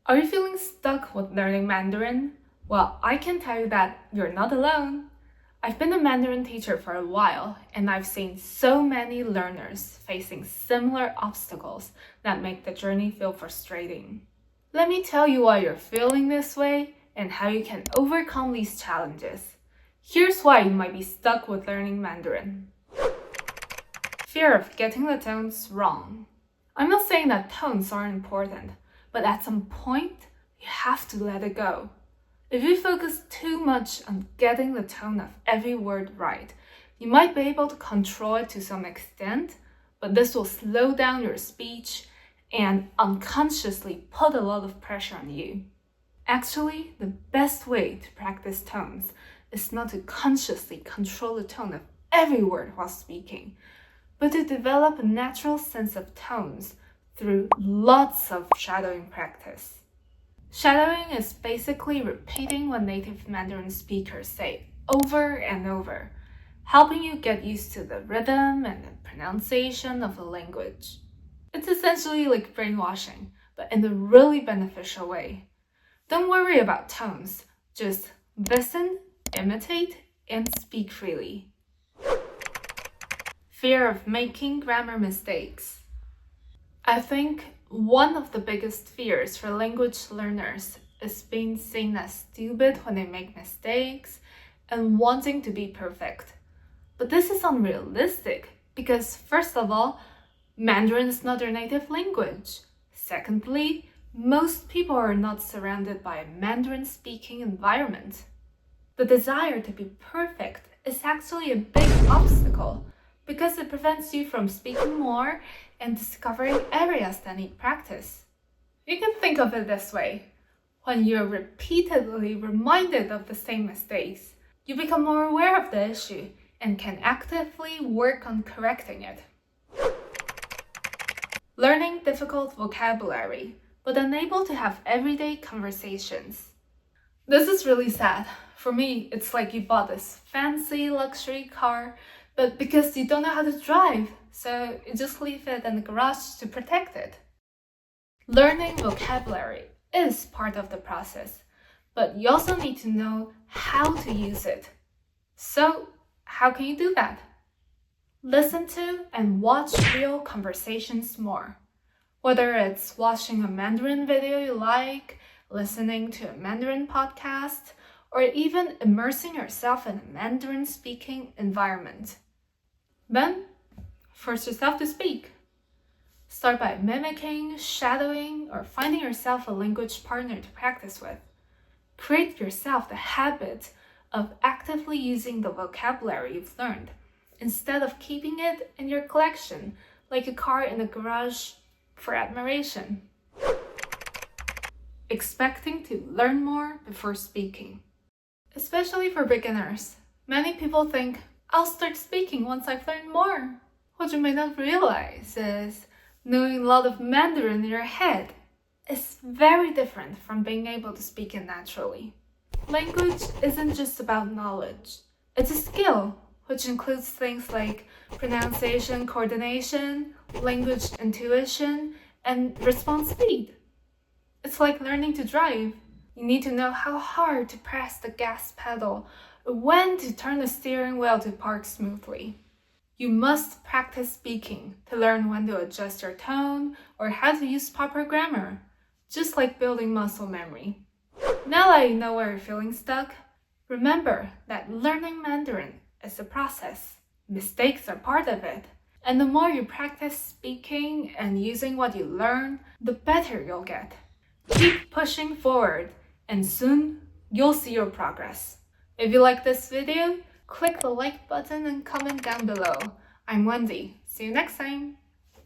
Are you feeling stuck with learning Mandarin? Well, I can tell you that you're not alone. I've been a Mandarin teacher for a while, and I've seen so many learners facing similar obstacles that make the journey feel frustrating. Let me tell you why you're feeling this way and how you can overcome these challenges. Here's why you might be stuck with learning Mandarin. Fear of getting the tones wrong. I'm not saying that tones aren't important, but at some point, you have to let it go. If you focus too much on getting the tone of every word right, you might be able to control it to some extent, but this will slow down your speech and unconsciously put a lot of pressure on you. Actually, the best way to practice tones is not to consciously control the tone of every word while speaking, but to develop a natural sense of tones through lots of shadowing practice. Shadowing is basically repeating what native Mandarin speakers say over and over, helping you get used to the rhythm and the pronunciation of the language. It's essentially like brainwashing, but in a really beneficial way. Don't worry about tones, just listen, imitate, and speak freely. Fear of making grammar mistakes. I think one of the biggest fears for language learners is being seen as stupid when they make mistakes and wanting to be perfect. But this is unrealistic because, first of all, Mandarin is not their native language. Secondly, most people are not surrounded by a Mandarin-speaking environment. The desire to be perfect is actually a big obstacle because it prevents you from speaking more and discovering areas that need practice. You can think of it this way. When you're repeatedly reminded of the same mistakes, you become more aware of the issue and can actively work on correcting it. Learning difficult vocabulary, but unable to have everyday conversations. This is really sad. For me, it's like you bought this fancy luxury car, but because you don't know how to drive, so you just leave it in the garage to protect it. Learning vocabulary is part of the process, but you also need to know how to use it. So, how can you do that? Listen to and watch real conversations more. Whether it's watching a Mandarin video you like, listening to a Mandarin podcast, or even immersing yourself in a Mandarin-speaking environment. Then, force yourself to speak. Start by mimicking, shadowing, or finding yourself a language partner to practice with. Create yourself the habit of actively using the vocabulary you've learned, instead of keeping it in your collection like a car in a garage for admiration. Expecting to learn more before speaking. Especially for beginners, many people think, I'll start speaking once I've learned more. What you may not realize is knowing a lot of Mandarin in your head is very different from being able to speak it naturally. Language isn't just about knowledge. It's a skill, which includes things like pronunciation coordination, language intuition, and response speed. It's like learning to drive. You need to know how hard to press the gas pedal, or when to turn the steering wheel to park smoothly. You must practice speaking to learn when to adjust your tone or how to use proper grammar, just like building muscle memory. Now that you know where you're feeling stuck, remember that learning Mandarin is a process. Mistakes are part of it. And the more you practice speaking and using what you learn, the better you'll get. Keep pushing forward, and soon you'll see your progress. If you like this video, click the like button and comment down below. I'm Wendy. See you next time.